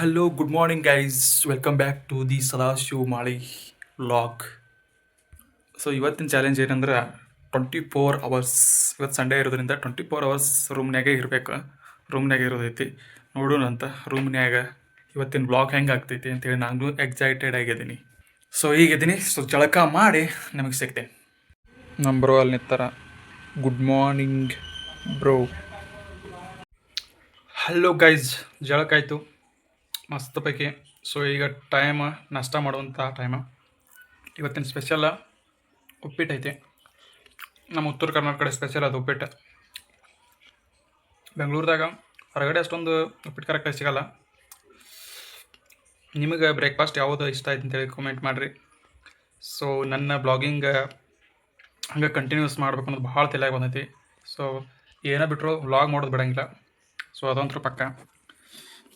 Hello, good morning, guys. Welcome back to the Sadashiv Mali vlog. So ಇವತ್ತಿನ challenge ಏನಂದ್ರೆ 24 hours ಇವತ್ತು Sunday ಇರೋದ್ರಿಂದ 24 hours ರೂಮ್ನಾಗೆ ಇರಬೇಕು. ರೂಮ್ನಾಗೆ ಇರೋದೈತಿ ನೋಡೋಣ ಅಂತ ರೂಮ್ನ್ಯಾಗ ಇವತ್ತಿನ ಬ್ಲಾಗ್ ಹೆಂಗೆ ಆಗ್ತೈತಿ ಅಂತೇಳಿ ನಾನು ಎಕ್ಸೈಟೆಡ್ ಆಗಿದ್ದೀನಿ. ಸೊ ಈಗಿದ್ದೀನಿ. ಸೊ ಜಳಕ ಮಾಡಿ ನಮಗೆ ಸಿಗ್ತೇನೆ. ನಮ್ಮ ಬ್ರೋ ಅಲ್ಲಿ ನಿಂತಾರ. Good morning bro. Hello guys, ಜಳಕ ಆಯಿತು ಮಸ್ತ್ ಪೈಕಿ. ಸೊ ಈಗ ಟೈಮ್ ನಾಷ್ಟ ಮಾಡುವಂಥ ಟೈಮು. ಇವತ್ತಿನ ಸ್ಪೆಷಲ್ ಉಪ್ಪಿಟ್ಟು ಐತಿ. ನಮ್ಮ ಉತ್ತರ ಕರ್ನಾಟಕ ಕಡೆ ಸ್ಪೆಷಲ್ ಅದು ಉಪ್ಪಿಟ್ಟು. ಬೆಂಗಳೂರದಾಗ ಹೊರಗಡೆ ಅಷ್ಟೊಂದು ಉಪ್ಪಿಟ್ಟು ಕರೆಕ್ಟಾಗಿ ಸಿಗಲ್ಲ. ನಿಮಗೆ ಬ್ರೇಕ್ಫಾಸ್ಟ್ ಯಾವುದು ಇಷ್ಟ ಆಯ್ತು ಅಂತೇಳಿ ಕಮೆಂಟ್ ಮಾಡಿರಿ. ಸೊ ನನ್ನ ಬ್ಲಾಗಿಂಗ್ ಹಂಗೆ ಕಂಟಿನ್ಯೂಸ್ ಮಾಡ್ಬೇಕು ಅನ್ನೋದು ಭಾಳ ತಲೆಯಾಗಿ ಬಂದೈತಿ. ಸೊ ಏನೇ ಬಿಟ್ಟರು ವ್ಲಾಗ್ ಮಾಡೋದು ಬಿಡಂಗಿಲ್ಲ. ಸೊ ಅದಂತರೂ ಪಕ್ಕ.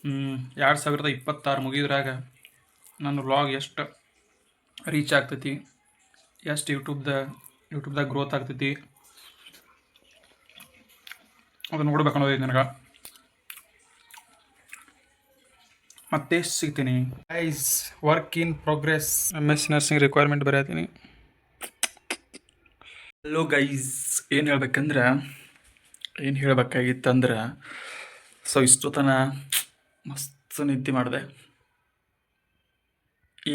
2026 ಮುಗಿದ್ರಾಗ ನನ್ನ ವ್ಲಾಗ್ ಎಷ್ಟು ರೀಚ್ ಆಗ್ತೈತಿ, ಎಷ್ಟು ಯೂಟ್ಯೂಬ್ದಾಗ ಗ್ರೋತ್ ಆಗ್ತೈತಿ ಅದು ನೋಡ್ಬೇಕು ಅನ್ನೋದೈತಿ ನನಗೆ. ಮತ್ತೆ ಸಿಗ್ತೀನಿ guys. Work in progress. MS nursing requirement ಬರೆಯತ್ತೀನಿ. ಹಲೋ ಗೈಸ್, ಏನು ಹೇಳ್ಬೇಕಾಗಿತ್ತಂದ್ರೆ ಸೊ ಇಷ್ಟೊತ್ತನ ಮಸ್ತ್ ನಿದ್ದೆ ಮಾಡಿದೆ.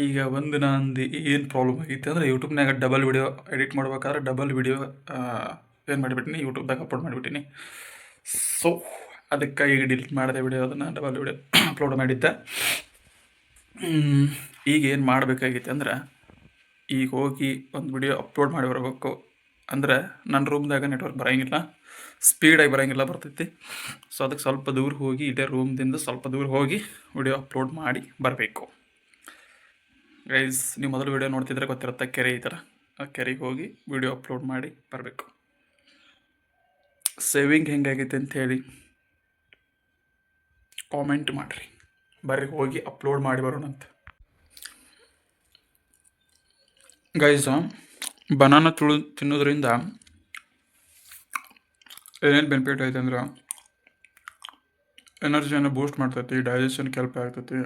ಈಗ ನಂದು ಏನು ಪ್ರಾಬ್ಲಮ್ ಆಗೈತೆ ಅಂದರೆ ಯೂಟ್ಯೂಬ್ನಾಗ ಡಬಲ್ ವಿಡಿಯೋ ಎಡಿಟ್ ಮಾಡ್ಬೇಕಾದ್ರೆ ಡಬಲ್ ವಿಡಿಯೋ ಏನು ಮಾಡಿಬಿಟ್ಟಿನಿ, ಯೂಟ್ಯೂಬ್ದಾಗ ಅಪ್ಲೋಡ್ ಮಾಡಿಬಿಟ್ಟಿನಿ. ಸೊ ಅದಕ್ಕೆ ಈಗ ಡಿಲೀಟ್ ಮಾಡಿದೆ ವಿಡಿಯೋ, ಅದನ್ನು ಡಬಲ್ ವಿಡಿಯೋ ಅಪ್ಲೋಡ್ ಮಾಡಿದ್ದೆ. ಈಗ ಏನು ಮಾಡಬೇಕಾಗೈತೆ ಅಂದ್ರೆ ಈಗ ಹೋಗಿ ಒಂದು ವಿಡಿಯೋ ಅಪ್ಲೋಡ್ ಮಾಡಿ ಬರಬೇಕು. ಅಂದ್ರೆ ನನ್ನ ರೂಮ್ದಾಗ ನೆಟ್ವರ್ಕ್ ಬರೋಂಗಿಲ್ಲ, ಸ್ಪೀಡಾಗಿ ಬರೋಂಗಿಲ್ಲ, ಬರ್ತೈತಿ. ಸೊ ಅದಕ್ಕೆ ಸ್ವಲ್ಪ ದೂರ ಹೋಗಿ, ಇಲ್ಲೇ ರೂಮ್ದಿಂದ ಸ್ವಲ್ಪ ದೂರ ಹೋಗಿ ವಿಡಿಯೋ ಅಪ್ಲೋಡ್ ಮಾಡಿ ಬರಬೇಕು. ಗೈಸ್, ನೀವು ಮೊದಲು ವಿಡಿಯೋ ನೋಡ್ತಿದ್ರೆ ಗೊತ್ತಿರುತ್ತೆ, ಕೆರೆ ಈ ಥರ. ಆ ಕೆರೆಗೆ ಹೋಗಿ ವಿಡಿಯೋ ಅಪ್ಲೋಡ್ ಮಾಡಿ ಬರಬೇಕು. ಸೇವಿಂಗ್ ಹೆಂಗಾಗೈತೆ ಅಂಥೇಳಿ ಕಾಮೆಂಟ್ ಮಾಡಿರಿ. ಬರ್ರಿ ಹೋಗಿ ಅಪ್ಲೋಡ್ ಮಾಡಿ ಬರೋಣಂತ. ಗೈಸ್, ಬನಾನ ತಿನ್ನೋದ್ರಿಂದ ಏನೇನು ಬೆನಿಫಿಟ್ ಐತೆ ಅಂದ್ರೆ ಎನರ್ಜಿಯನ್ನು ಬೂಸ್ಟ್ ಮಾಡ್ತೈತಿ, ಡೈಜೆಷನ್ಗೆ ಹೆಲ್ಪ್ ಆಗ್ತೈತಿ,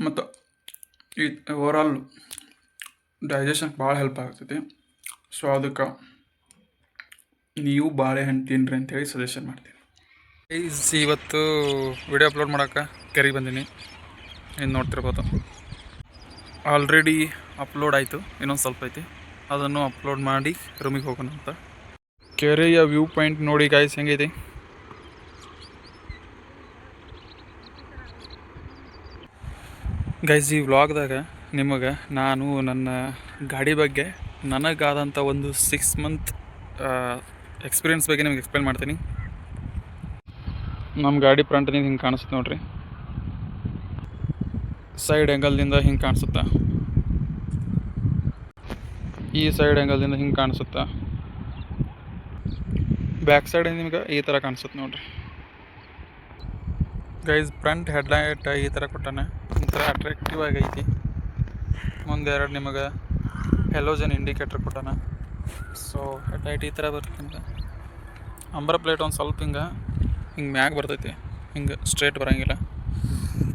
ಮತ್ತು ಈ ಓವರಾಲ್ ಡೈಜೆಷನ್ಗೆ ಭಾಳ ಹೆಲ್ಪ್ ಆಗ್ತೈತಿ. ಸೊ ಅದಕ್ಕೆ ನೀವು ಬಾಳೆಹಣ್ಣು ತಿನ್ನಿರಿ ಅಂತೇಳಿ ಸಜೆಷನ್ ಮಾಡ್ತೀನಿ. ಇವತ್ತು ವಿಡಿಯೋ ಅಪ್ಲೋಡ್ ಮಾಡೋಕೆ ಕೆರೆಗೆ ಬಂದೀನಿ. ಏನು ನೋಡ್ತಿರ್ಬೋದು, ಆಲ್ರೆಡಿ ಅಪ್ಲೋಡ್ ಆಯಿತು, ಇನ್ನೊಂದು ಸ್ವಲ್ಪ ಐತಿ, ಅದನ್ನು ಅಪ್ಲೋಡ್ ಮಾಡಿ ರೂಮಿಗೆ ಹೋಗೋಣ ಅಂತ. ಕೆರೆಯ ವ್ಯೂ ಪಾಯಿಂಟ್ ನೋಡಿ ಗಾಯ್ಸ್ ಹೆಂಗೈತಿ. ಗೈಸ್, ಈ ವ್ಲಾಗ್ದಾಗ ನಿಮಗೆ ನಾನು ನನ್ನ ಗಾಡಿ ಬಗ್ಗೆ ನನಗಾದಂಥ ಒಂದು 6 ಮಂತ್ ಎಕ್ಸ್ಪೀರಿಯನ್ಸ್ ಬಗ್ಗೆ ನಿಮಗೆ ಎಕ್ಸ್ಪ್ಲೇನ್ ಮಾಡ್ತೀನಿ. ನಮ್ಮ ಗಾಡಿ ಫ್ರಂಟ್ನಿಂದ ಹಿಂಗೆ ಕಾಣಿಸುತ್ತೆ ನೋಡ್ರಿ, ಸೈಡ್ ಆ್ಯಂಗಲ್ದಿಂದ ಹಿಂಗೆ ಕಾಣಿಸುತ್ತಾ, ಈ ಸೈಡ್ ಆ್ಯಂಗಲ್ದಿಂದ ಹಿಂಗೆ ಕಾಣಿಸುತ್ತಾ, ಬ್ಯಾಕ್ ಸೈಡ್ ನಿಮ್ಗೆ ಈ ಥರ ಕಾಣಿಸುತ್ತೆ ನೋಡ್ರಿ. ಗೈಸ್, ಫ್ರಂಟ್ ಹೆಡ್ಲೈಟ್ ಈ ಥರ ಕೊಟ್ಟಾನೆ, ಒಂಥರ ಅಟ್ರಾಕ್ಟಿವ್ ಆಗೈತಿ. ಮುಂದೆ 2 ನಿಮಗೆ ಹೆಲೋಜನ್ ಇಂಡಿಕೇಟರ್ ಕೊಟ್ಟಾನ. ಸೊ ಹೆಡ್ಲೈಟ್ ಈ ಥರ ಬರುತ್ತೆ ನಿಮ್ಗೆ. ನಂಬರ್ ಪ್ಲೇಟ್ ಒಂದು ಸ್ವಲ್ಪ ಹಿಂಗೆ ಮ್ಯಾಗ ಬರ್ತೈತಿ, ಹಿಂಗೆ ಸ್ಟ್ರೇಟ್ ಬರೋಂಗಿಲ್ಲ,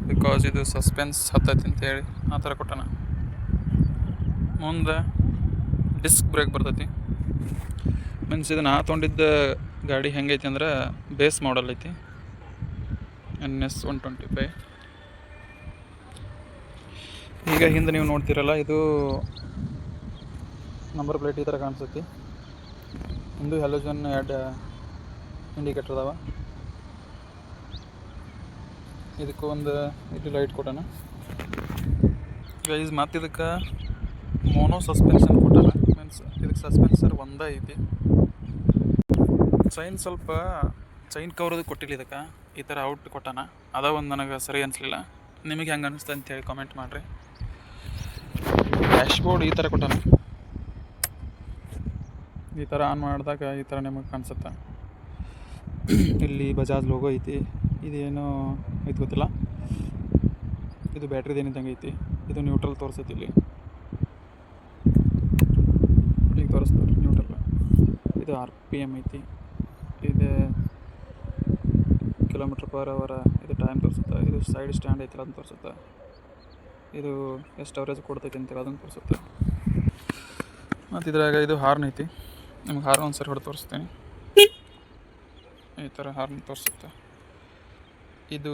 ಬಿಕಾಸ್ ಇದು ಸಸ್ಪೆನ್ಸ್ ಹತ್ತೈತಿ ಅಂತೇಳಿ ಆ ಥರ ಕೊಟ್ಟಾನ. ಮುಂದೆ ಡಿಸ್ಕ್ ಬ್ರೇಕ್ ಬರ್ತೈತಿ. ಮೀನ್ಸ್ ಇದು ನಾ ತೊಗೊಂಡಿದ್ದ ಗಾಡಿ ಹೆಂಗೈತಿ ಅಂದ್ರೆ ಬೇಸ್ ಮಾಡಲ್ ಐತಿ, NS 125. ಈಗ ಹಿಂದೆ ನೀವು ನೋಡ್ತಿರಲ್ಲ, ಇದು ನಂಬರ್ ಪ್ಲೇಟ್ ಈ ಥರ ಕಾಣಿಸ್ತೈತಿ. ಹಿಂದು ಹೆಲೋಜನ್ 2 ಇಂಡಿಕೇಟರ್ ಅದಾವ. ಇದಕ್ಕೆ ಒಂದು ಇದು ಲೈಟ್ ಕೊಟ್ಟಾನ. ಗೈಸ್, ಮತ್ತು ಇದಕ್ಕೆ ಮೋನೋ ಸಸ್ಪೆನ್ಷನ್ ಕೊಟ್ಟಾನ. ಮೀನ್ಸ್ ಇದಕ್ಕೆ ಸಸ್ಪೆನ್ಸರ್ ಒಂದೇ ಐತಿ. ಚೈನ್ ಕವರದು ಕೊಟ್ಟಿಲ್ಲ, ಇದಕ್ಕೆ ಈ ಥರ ಔಟ್ ಕೊಟ್ಟಾನ. ಅದ ಒಂದು ನನಗೆ ಸರಿ ಅನಿಸ್ಲಿಲ್ಲ. ನಿಮಗೆ ಹೆಂಗೆ ಅನಿಸ್ತು ಅಂತೇಳಿ ಕಾಮೆಂಟ್ ಮಾಡಿರಿ. ಡ್ಯಾಶ್ಬೋರ್ಡ್ ಈ ಥರ ಕೊಟ್ಟಾನ, ಈ ಥರ ಆನ್ ಮಾಡಿದಾಗ ಈ ಥರ ನಿಮಗೆ ಕಾಣಿಸುತ್ತೆ. ಇಲ್ಲಿ ಬಜಾಜ್ ಲೋಗೋ ಐತಿ. ಇದೇನು ಐತೆ ಗೊತ್ತಿಲ್ಲ, ಇದು ಬ್ಯಾಟ್ರಿದು ಏನಿದ್ದಂಗೆ ಐತಿ. ಇದು ನ್ಯೂಟ್ರಲ್ ತೋರಿಸೈತಿ, ಇಲ್ಲಿ ಈಗ ತೋರಿಸ್ತಾರೆ ನ್ಯೂಟ್ರಲ್. ಇದು RPM ಐತಿ. ಇದು km/h ಇದು ಟೈಮ್ ತೋರಿಸುತ್ತೆ. ಇದು ಸೈಡ್ ಸ್ಟ್ಯಾಂಡ್ ಐತಲ್ಲ ಅದನ್ನು ತೋರಿಸುತ್ತೆ. ಇದು ಎಷ್ಟು ಅವರೇಜ್ ಕೊಡ್ತೈತಿ ಅಂತೇಳಿ ಅದನ್ನು ತೋರಿಸುತ್ತೆ. ಮತ್ತು ಇದ್ರಾಗ ಇದು ಹಾರ್ನ್ ಐತಿ. ನಿಮ್ಗೆ ಹಾರ್ನ್ ಒಂದು ಸರಿ ಹೊಡೆದು ತೋರಿಸ್ತೀನಿ. ಈ ಥರ ಹಾರ್ನ್ ತೋರಿಸುತ್ತೆ. ಇದು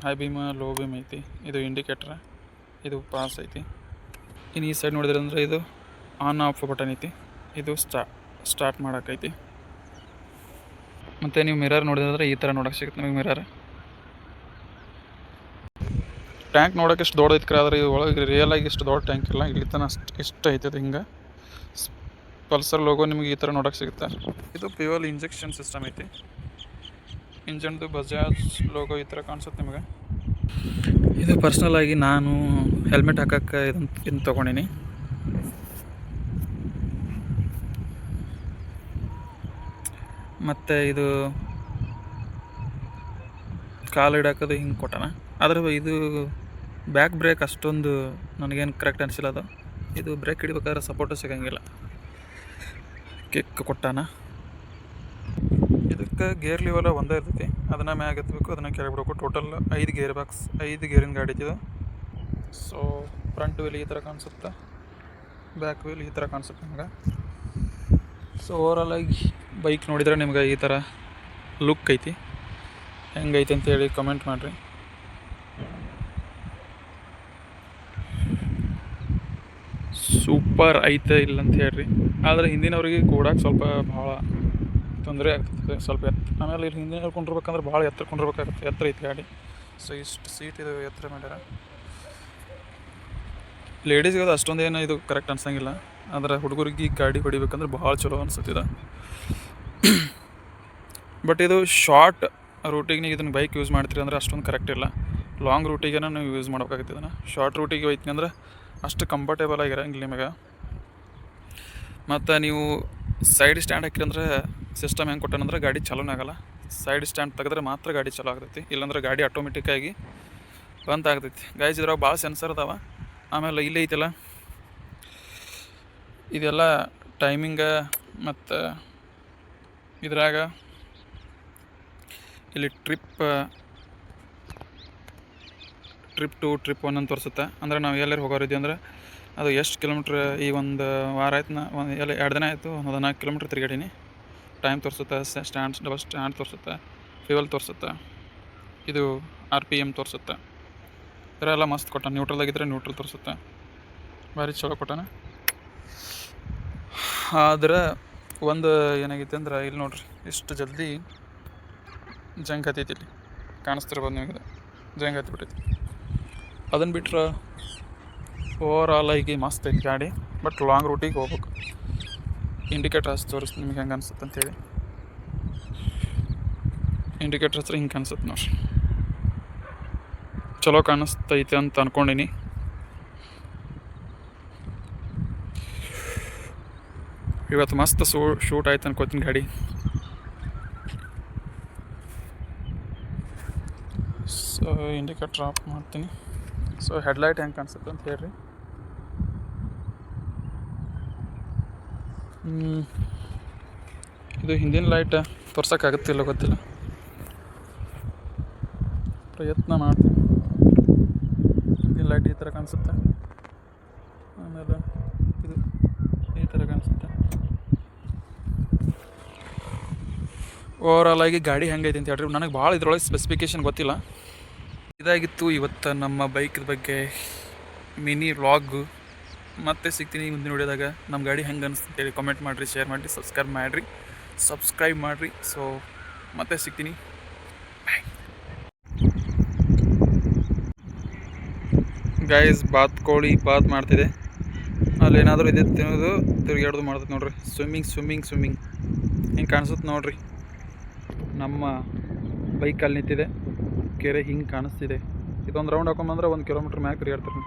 ಹೈ ಬೀಮ್ ಲೋ ಬೀಮ್ ಐತಿ. ಇದು ಇಂಡಿಕೇಟ್ರ. ಇದು ಪಾಸ್ ಐತಿ. ಇನ್ನು ಈ ಸೈಡ್ ನೋಡಿದ್ರೆ ಅಂದರೆ ಇದು ಆನ್ ಆಫ್ ಬಟನ್ ಐತಿ. ಇದು ಸ್ಟಾರ್ಟ್ ಮಾಡೋಕ್ಕೈತಿ. ಮತ್ತು ನೀವು ಮಿರರ್ ನೋಡಿದ್ರೆ ಈ ಥರ ನೋಡೋಕೆ ಸಿಗುತ್ತೆ ನಿಮಗೆ ಮಿರರ್. ಟ್ಯಾಂಕ್ ನೋಡೋಕೆ ಎಷ್ಟು ದೊಡ್ಡದೈತಿ, ಆದರೆ ಇದು ಒಳಗೆ ರಿಯಲಾಗಿ ಇಷ್ಟು ದೊಡ್ಡ ಟ್ಯಾಂಕ್ ಇಲ್ಲ. ಇಲ್ಲಿ ತನಕ ಇಷ್ಟು ಐತದ. ಹಿಂಗೆ ಪಲ್ಸರ್ ಲೋಗೋ ನಿಮಗೆ ಈ ಥರ ನೋಡೋಕೆ ಸಿಗುತ್ತೆ. ಇದು ಫ್ಯೂಯಲ್ ಇಂಜೆಕ್ಷನ್ ಸಿಸ್ಟಮ್ ಐತಿ. ಇಂಜನ್ದು ಬಜಾಜ್ ಲೋಗೋ ಈ ಥರ ಕಾಣಿಸುತ್ತೆ ನಿಮಗೆ. ಇದು ಪರ್ಸ್ನಲ್ ಆಗಿ ನಾನು ಹೆಲ್ಮೆಟ್ ಹಾಕೋಕ್ಕೆ ಇದನ್ನು ತೊಗೊಂಡಿನಿ. ಮತ್ತು ಇದು ಕಾಲು ಇಡಾಕೋದು ಹಿಂಗೆ ಕೊಟ್ಟಾನ. ಆದರೆ ಇದು ಬ್ಯಾಕ್ ಬ್ರೇಕ್ ಅಷ್ಟೊಂದು ನನಗೇನು ಕರೆಕ್ಟ್ ಅನಿಸಿಲ್ಲ. ಅದು ಇದು ಬ್ರೇಕ್ ಹಿಡಿಬೇಕಾದ್ರೆ ಸಪೋರ್ಟು ಸಿಗೋಂಗಿಲ್ಲ. ಕಿಕ್ ಕೊಟ್ಟಾನ. ಇದಕ್ಕೆ ಗೇರ್ ಲಿವಲ್ಲ ಒಂದೇ ಇರ್ತೈತಿ. ಅದನ್ನು ಮ್ಯಾಗ ಎತ್ತಬೇಕು, ಅದನ್ನು ಕೆಳಗೆ ಬಿಡಬೇಕು. ಟೋಟಲ್ 5 ಗೇರ್ ಬಾಕ್ಸ್, 5 ಗೇರಿನ ಗಾಡಿ ಇದು. ಸೊ ಫ್ರಂಟ್ ವೀಲ್ ಈ ಥರ ಕಾಣಿಸುತ್ತೆ, ಬ್ಯಾಕ್ ವೀಲ್ ಈ ಥರ ಕಾಣಿಸುತ್ತೆ ನಿಮ್ಗೆ. ಸೊ ಓವರಾಲಾಗಿ ಬೈಕ್ ನೋಡಿದರೆ ನಿಮ್ಗೆ ಈ ಥರ ಲುಕ್ ಐತಿ. ಹೆಂಗೈತಿ ಅಂತೇಳಿ ಕಮೆಂಟ್ ಮಾಡಿರಿ. ಸೂಪರ್ ಐತೆ ಇಲ್ಲ ಅಂತ ಹೇಳ್ರಿ. ಆದರೆ ಹಿಂದಿನವ್ರಿಗೆ ಕೂಡಕ್ಕೆ ಸ್ವಲ್ಪ ಭಾಳ ತೊಂದರೆ ಆಗ್ತದೆ. ಸ್ವಲ್ಪ ಆಮೇಲೆ ಇಲ್ಲಿ ಹಿಂದಿನ ಕೊಂಡಿರ್ಬೇಕಂದ್ರೆ ಭಾಳ ಎತ್ತರ ಕೊಂಡಿರ್ಬೇಕಾಗುತ್ತೆ. ಎತ್ತರ ಐತಿ ಗಾಡಿ. ಸೊ ಇಷ್ಟು ಸೀಟ್ ಇದು ಎತ್ತರ ಮಾಡ್ಯಾರ. ಲೇಡೀಸ್ಗೆ ಅದು ಅಷ್ಟೊಂದೇನು ಇದು ಕರೆಕ್ಟ್ ಅನ್ಸಂಗಿಲ್ಲ. ಆದರೆ ಹುಡುಗರಿಗೆ ಗಾಡಿ ಹೊಡಿಬೇಕಂದ್ರೆ ಭಾಳ ಚಲೋ ಅನಿಸುತ್ತಿದೆ. ಬಟ್ ಇದು ಶಾರ್ಟ್ ರೂಟಿಗೆ ನೀವು ಇದನ್ನು ಬೈಕ್ ಯೂಸ್ ಮಾಡ್ತೀರಿ ಅಂದರೆ ಅಷ್ಟೊಂದು ಕರೆಕ್ಟ್ ಇಲ್ಲ. ಲಾಂಗ್ ರೂಟಿಗೆ ನೀವು ಯೂಸ್ ಮಾಡ್ಬೇಕಾಗುತ್ತೆ ಇದನ್ನು. ಶಾರ್ಟ್ ರೂಟಿಗೆ ಹೋಯ್ತೀನಿ ಅಂದ್ರೆ ಅಷ್ಟು ಕಂಫರ್ಟೇಬಲ್ ಆಗಿರೋಂಗಿಲ್ಲ ನಿಮಗೆ. ಮತ್ತು ನೀವು ಸೈಡ್ ಸ್ಟ್ಯಾಂಡ್ ಹಾಕಿರಂದ್ರೆ ಸಿಸ್ಟಮ್ ಹೆಂಗೆ ಕೊಟ್ಟಾನಂದ್ರೆ ಗಾಡಿ ಚಲೋನೇ ಆಗೋಲ್ಲ. ಸೈಡ್ ಸ್ಟ್ಯಾಂಡ್ ತೆಗೆದ್ರೆ ಮಾತ್ರ ಗಾಡಿ ಚಲೋ ಆಗ್ತೈತಿ. ಇಲ್ಲಾಂದ್ರೆ ಗಾಡಿ ಆಟೋಮೆಟಿಕ್ಕಾಗಿ ಬಂದ್ ಆಗ್ತೈತಿ. ಗೈಸ್ ಇದ್ರಾಗ ಭಾಳ ಸೆನ್ಸರ್ ಅದಾವೆ. ಆಮೇಲೆ ಇಲ್ಲಿ ಐತಲ್ಲ ಇದೆಲ್ಲ ಟೈಮಿಂಗ. ಮತ್ತು ಇದ್ರಾಗ ಇಲ್ಲಿ ಟ್ರಿಪ್ 2 ಟ್ರಿಪ್ 1 ಅಂತ ತೋರಿಸುತ್ತೆ. ಅಂದರೆ ನಾವು ಎಲ್ಲರೂ ಹೋಗೋರಿದ್ದೀವಿ ಅಂದರೆ ಅದು ಎಷ್ಟು ಕಿಲೋಮೀಟ್ರ್. ಈ ಒಂದು ವಾರ ಆಯ್ತು, ಎಲ್ಲ 2 ದಿನ ಆಯಿತು, 14 ಕಿಲೋಮೀಟ್ರ್ ತಿರುಗಾಡೀನಿ. ಟೈಮ್ ತೋರಿಸುತ್ತೆ, ಡಬಲ್ ಸ್ಟ್ಯಾಂಡ್ ತೋರಿಸುತ್ತೆ, ಫ್ಯೂಯಲ್ ತೋರಿಸುತ್ತೆ, ಇದು RPM ತೋರಿಸುತ್ತೆ. ಇದರೆಲ್ಲ ಮಸ್ತ್ ಕೊಟ್ಟಾನ. ನ್ಯೂಟ್ರಲ್ದಾಗಿದ್ದರೆ ನ್ಯೂಟ್ರಲ್ ತೋರಿಸುತ್ತೆ. ಭಾರಿ ಚಲೋ ಕೊಟ್ಟಾನ. ಆದ್ರೆ ಒಂದು ಏನಾಗೈತೆ ಅಂದ್ರೆ ಇಲ್ಲಿ ನೋಡ್ರಿ, ಇಷ್ಟು ಜಲ್ದಿ ಜಂಗ್ ಹತ್ತೈತಿ. ಇಲ್ಲಿ ಕಾಣಿಸ್ತಿರ್ಬೋದು ನಿಮಗೆ, ಜಂಗ್ ಹತ್ತಿಬಿಟ್ಟೈತಿ. ಅದನ್ನು ಬಿಟ್ರೆ ಓವರಾಲ್ ಆಗಿ ಮಸ್ತ್ ಐತಿ ಗಾಡಿ. ಬಟ್ ಲಾಂಗ್ ರೂಟಿಗೆ ಹೋಗ್ಬೇಕು. ಇಂಡಿಕೇಟರ್ ಹಚ್ಚಿ ತೋರಿಸ್ತೀನಿ ನಿಮಗೆ ಹೆಂಗೆ ಅನ್ಸುತ್ತೆ ಅಂತೇಳಿ. ಇಂಡಿಕೇಟರ್ ಹಚ್ಚಿದ್ರೆ ಹಿಂಗೆ ಕಾಣಿಸುತ್ತೆ ನೋಡ್ರಿ. ಚಲೋ ಕಾಣಿಸ್ತೈತೆ ಅಂತ ಅಂದ್ಕೊಂಡಿನಿ. ಇವತ್ತು ಮಸ್ತ್ ಶೂಟ್ ಆಯ್ತು ಅನ್ಕೋತೀನಿ ಗಾಡಿ. ಸೊ ಇಂಡಿಕೇಟರ್ ಆಫ್ ಮಾಡ್ತೀನಿ. ಸೊ ಹೆಡ್ಲೈಟ್ ಹೆಂಗೆ ಕಾಣಿಸುತ್ತೆ ಅಂತ ಹೇಳ್ರಿ. ಇದು ಹಿಂದಿನ ಲೈಟ್ ತೋರ್ಸೋಕ್ಕಾಗುತ್ತಿಲ್ಲ, ಗೊತ್ತಿಲ್ಲ. ಪ್ರಯತ್ನ ಮಾಡ್ತೀನಿ. ಹಿಂದಿನ ಲೈಟ್ ಈ ಥರ ಕಾಣಿಸುತ್ತೆ. ಆಮೇಲೆ ಇದು ಈ ಥರ ಕಾಣಿಸುತ್ತೆ. ಓವರಾಲ್ ಆಗಿ ಗಾಡಿ ಹೆಂಗೈತೆ ಅಂತ ಹೇಳ್ರಿ. ನನಗೆ ಭಾಳ ಇದ್ರೊಳಗೆ ಸ್ಪೆಸಿಫಿಕೇಷನ್ ಗೊತ್ತಿಲ್ಲ. ಇದಾಗಿತ್ತು ಇವತ್ತು ನಮ್ಮ ಬೈಕ್ ಬಗ್ಗೆ ಮಿನಿ ವ್ಲಾಗು. ಮತ್ತೆ ಸಿಗ್ತೀನಿ ಮುಂದಿನ ವಿಡಿಯೋದಾಗ. ನಮ್ಮ ಗಾಡಿ ಹೆಂಗೆ ಅನಿಸ್ತು ಅಂತೇಳಿ ಕಾಮೆಂಟ್ ಮಾಡಿರಿ, ಶೇರ್ ಮಾಡಿರಿ, ಸಬ್ಸ್ಕ್ರೈಬ್ ಮಾಡಿರಿ. ಸೊ ಮತ್ತೆ ಸಿಗ್ತೀನಿ. ಗೈಸ್ ಕೋಳಿ ಬಾತ್ ಮಾಡ್ತಿದೆ. ಅಲ್ಲಿ ಏನಾದರೂ ಇದೆ ತಿನ್ನೋದು, ತಿರುಗಾಡೋದು ಮಾಡ್ತದೆ ನೋಡ್ರಿ. ಸ್ವಿಮ್ಮಿಂಗ್ ಹಿಂಗೆ ಕಾಣಿಸುತ್ತೆ ನೋಡ್ರಿ. ನಮ್ಮ ಬೈಕಲ್ಲಿ ನಿಂತಿದೆ, ಕೆರೆ ಹಿಂಗೆ ಕಾಣಿಸ್ತಿದೆ. ಇದೊಂದು ರೌಂಡ್ ಹಾಕೊಂಬಂದ್ರೆ 1 ಕಿಲೋಮೀಟ್ರ್ ಮ್ಯಾಗ ತಿರುಗಾಡ್ತಾರೆ.